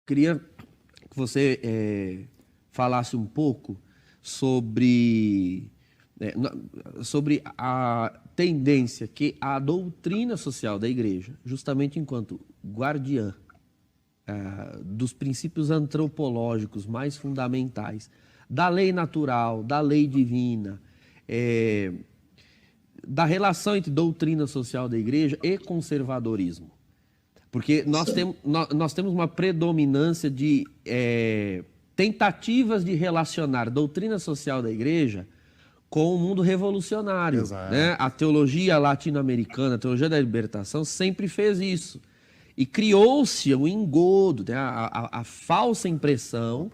Queria que você falasse um pouco sobre, sobre a tendência que a doutrina social da Igreja, justamente enquanto guardiã dos princípios antropológicos mais fundamentais, da lei natural, da lei divina, da relação entre doutrina social da Igreja e conservadorismo. Porque nós temos uma predominância de tentativas de relacionar doutrina social da Igreja com o mundo revolucionário. Né? A teologia latino-americana, a teologia da libertação, sempre fez isso. E criou-se o engodo, né? a falsa impressão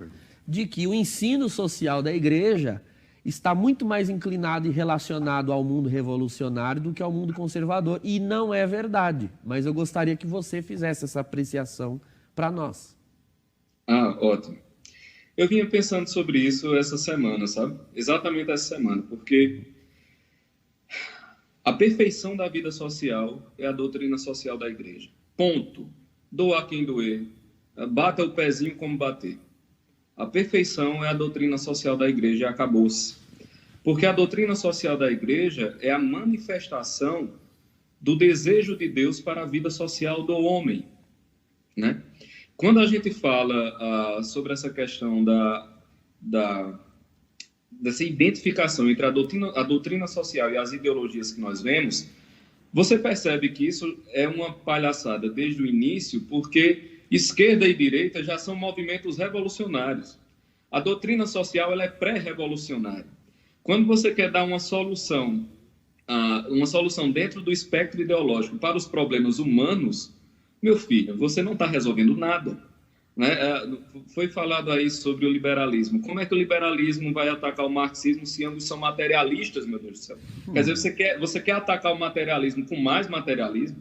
de que o ensino social da Igreja está muito mais inclinado e relacionado ao mundo revolucionário do que ao mundo conservador. E não é verdade. Mas eu gostaria que você fizesse essa apreciação para nós. Ótimo. Eu vinha pensando sobre isso essa semana, sabe? Exatamente essa semana, porque a perfeição da vida social é a doutrina social da Igreja. Ponto. Doa quem doer. Bata o pezinho como bater. A perfeição é a doutrina social da Igreja e acabou-se. Porque a doutrina social da Igreja é a manifestação do desejo de Deus para a vida social do homem, né? Quando a gente fala sobre essa questão dessa identificação entre a doutrina social e as ideologias que nós vemos, você percebe que isso é uma palhaçada desde o início, porque esquerda e direita já são movimentos revolucionários. A doutrina social ela é pré-revolucionária. Quando você quer dar uma solução dentro do espectro ideológico para os problemas humanos, meu filho, você não está resolvendo nada. Né? Foi falado aí sobre o liberalismo. Como é que o liberalismo vai atacar o marxismo se ambos são materialistas, meu Deus do céu? Quer dizer, você quer atacar o materialismo com mais materialismo?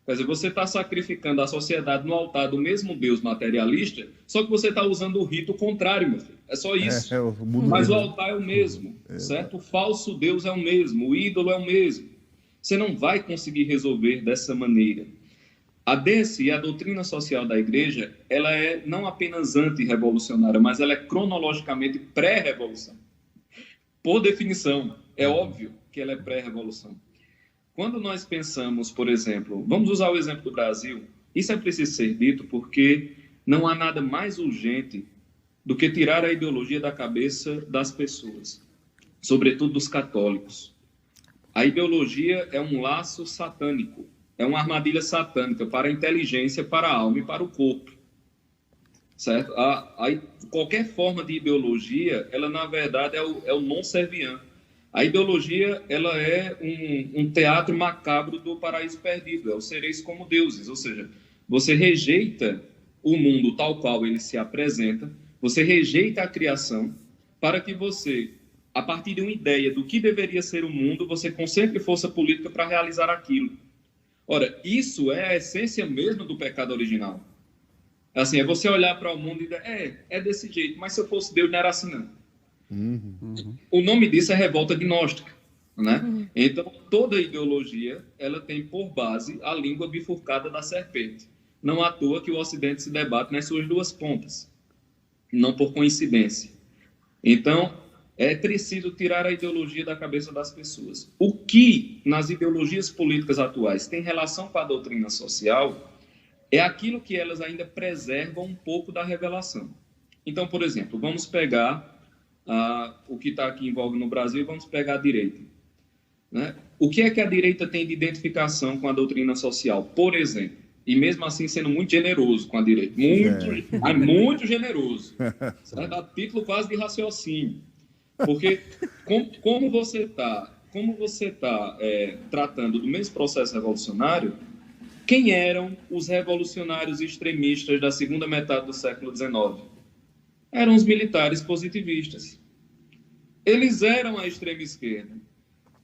Quer dizer, você está sacrificando a sociedade no altar do mesmo Deus materialista, só que você está usando o rito contrário, meu filho. É só isso. Mas o altar é o mesmo, certo? O falso Deus é o mesmo, o ídolo é o mesmo. Você não vai conseguir resolver dessa maneira. A DSI, a doutrina social da Igreja, ela é não apenas antirrevolucionária, mas ela é cronologicamente pré-revolução. Por definição, é óbvio que ela é pré-revolução. Quando nós pensamos, por exemplo, vamos usar o exemplo do Brasil, isso é preciso ser dito porque não há nada mais urgente do que tirar a ideologia da cabeça das pessoas, sobretudo dos católicos. A ideologia é um laço satânico, é uma armadilha satânica para a inteligência, para a alma e para o corpo. Certo? Qualquer forma de ideologia, ela na verdade é o non-serviam. A ideologia ela é um teatro macabro do paraíso perdido, é o sereis como deuses, ou seja, você rejeita o mundo tal qual ele se apresenta, você rejeita a criação para que você, a partir de uma ideia do que deveria ser o mundo, você concentre força política para realizar aquilo. Ora, isso é a essência mesmo do pecado original. Assim, é você olhar para o mundo e dizer, é desse jeito, mas se eu fosse Deus não era assim não. O nome disso é revolta gnóstica, né? Então, toda ideologia, ela tem por base a língua bifurcada da serpente. Não à toa que o Ocidente se debate nas suas duas pontas, não por coincidência. Então, é preciso tirar a ideologia da cabeça das pessoas. O que, nas ideologias políticas atuais, tem relação com a doutrina social é aquilo que elas ainda preservam um pouco da revelação. Então, por exemplo, vamos pegar o que está aqui em voga no Brasil e vamos pegar a direita. Né? O que é que a direita tem de identificação com a doutrina social, por exemplo? E mesmo assim sendo muito generoso com a direita. Muito generoso. Certo? A título quase de raciocínio. Porque como você está tratando do mesmo processo revolucionário, quem eram os revolucionários extremistas da segunda metade do século XIX? Eram os militares positivistas. Eles eram a extrema esquerda.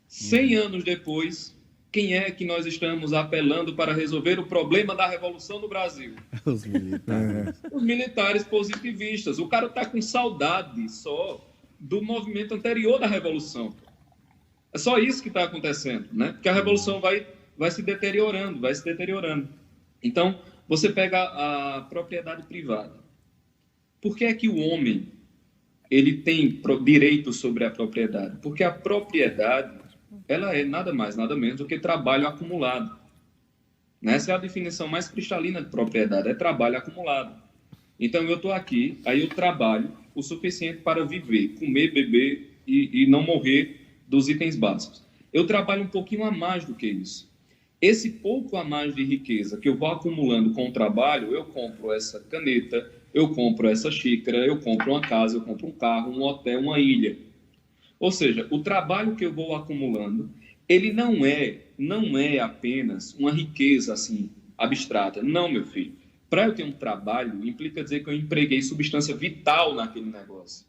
100 anos depois, quem é que nós estamos apelando para resolver o problema da revolução no Brasil? Os militares. Os militares positivistas. O cara está com saudade só do movimento anterior da revolução. É só isso que está acontecendo, né? Porque a revolução vai se deteriorando. Então, você pega a propriedade privada. Por que é que o homem ele tem direito sobre a propriedade? Porque a propriedade ela é nada mais, nada menos do que trabalho acumulado. Essa é a definição mais cristalina de propriedade, é trabalho acumulado. Então, eu estou aqui, aí eu trabalho o suficiente para viver, comer, beber e não morrer dos itens básicos. Eu trabalho um pouquinho a mais do que isso. Esse pouco a mais de riqueza que eu vou acumulando com o trabalho, eu compro essa caneta, eu compro essa xícara, eu compro uma casa, eu compro um carro, um hotel, uma ilha. Ou seja, o trabalho que eu vou acumulando, ele não é apenas uma riqueza assim abstrata. Não, meu filho. Para eu ter um trabalho, implica dizer que eu empreguei substância vital naquele negócio.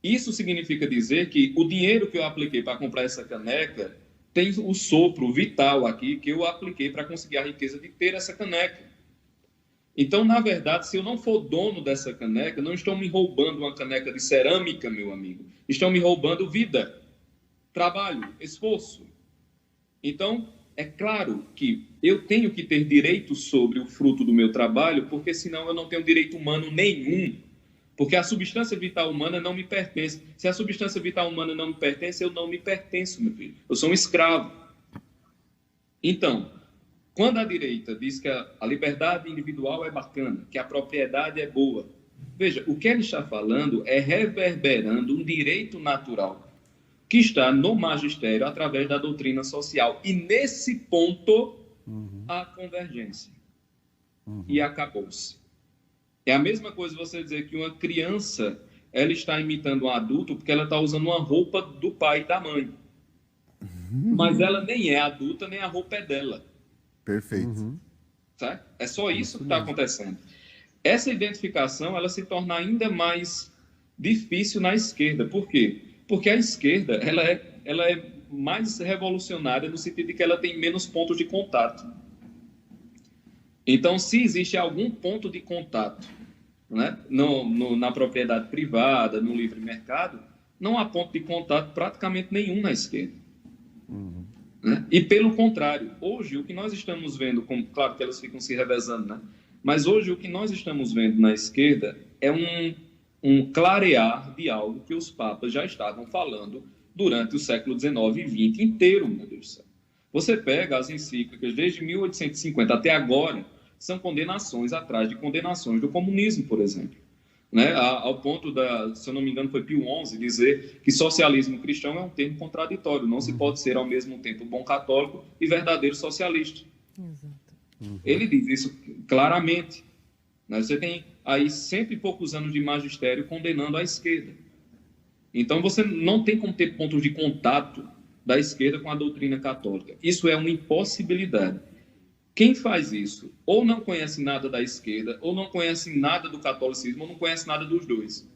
Isso significa dizer que o dinheiro que eu apliquei para comprar essa caneca tem o sopro vital aqui que eu apliquei para conseguir a riqueza de ter essa caneca. Então, na verdade, se eu não for dono dessa caneca, não estão me roubando uma caneca de cerâmica, meu amigo. Estão me roubando vida, trabalho, esforço. Então, é claro que eu tenho que ter direito sobre o fruto do meu trabalho, porque senão eu não tenho direito humano nenhum. Porque a substância vital humana não me pertence. Se a substância vital humana não me pertence, eu não me pertenço, meu filho. Eu sou um escravo. Então, quando a direita diz que a liberdade individual é bacana, que a propriedade é boa, veja, o que ele está falando é reverberando um direito natural que está no magistério através da doutrina social. E nesse ponto, há convergência. E acabou-se. É a mesma coisa você dizer que uma criança ela está imitando um adulto porque ela está usando uma roupa do pai e da mãe. Mas ela nem é adulta, nem a roupa é dela. Perfeito. Certo? É só isso que está acontecendo. Essa identificação ela se torna ainda mais difícil na esquerda. Por quê? Porque a esquerda ela é mais revolucionária no sentido de que ela tem menos pontos de contato. Então, se existe algum ponto de contato, né, na propriedade privada, no livre mercado, não há ponto de contato praticamente nenhum na esquerda. Né? E, pelo contrário, hoje o que nós estamos vendo, claro que elas ficam se revezando, né? Mas hoje o que nós estamos vendo na esquerda é um clarear de algo que os papas já estavam falando durante o século XIX e XX inteiro, meu Deus do céu. Você pega as encíclicas desde 1850 até agora, são condenações atrás de condenações do comunismo, por exemplo. Né? Ao ponto se eu não me engano, foi Pio XI dizer que socialismo cristão é um termo contraditório. Não se pode ser ao mesmo tempo bom católico e verdadeiro socialista. Exato. Ele diz isso claramente. Né? Você tem aí 100 e poucos anos de magistério condenando a esquerda. Então você não tem como ter pontos de contato da esquerda com a doutrina católica. Isso é uma impossibilidade. Quem faz isso ou não conhece nada da esquerda, ou não conhece nada do catolicismo, ou não conhece nada dos dois.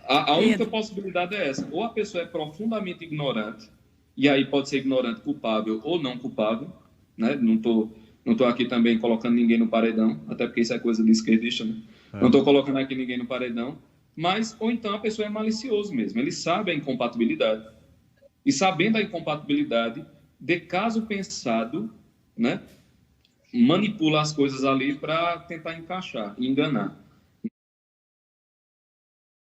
A única possibilidade é essa. Ou a pessoa é profundamente ignorante, e aí pode ser ignorante culpável ou não culpável. Né? Não estou aqui também colocando ninguém no paredão, até porque isso é coisa de esquerdista. Né? Não estou colocando aqui ninguém no paredão. Mas, ou então a pessoa é malicioso mesmo. Ele sabe a incompatibilidade. E sabendo a incompatibilidade, de caso pensado, né, manipula as coisas ali para tentar encaixar, enganar.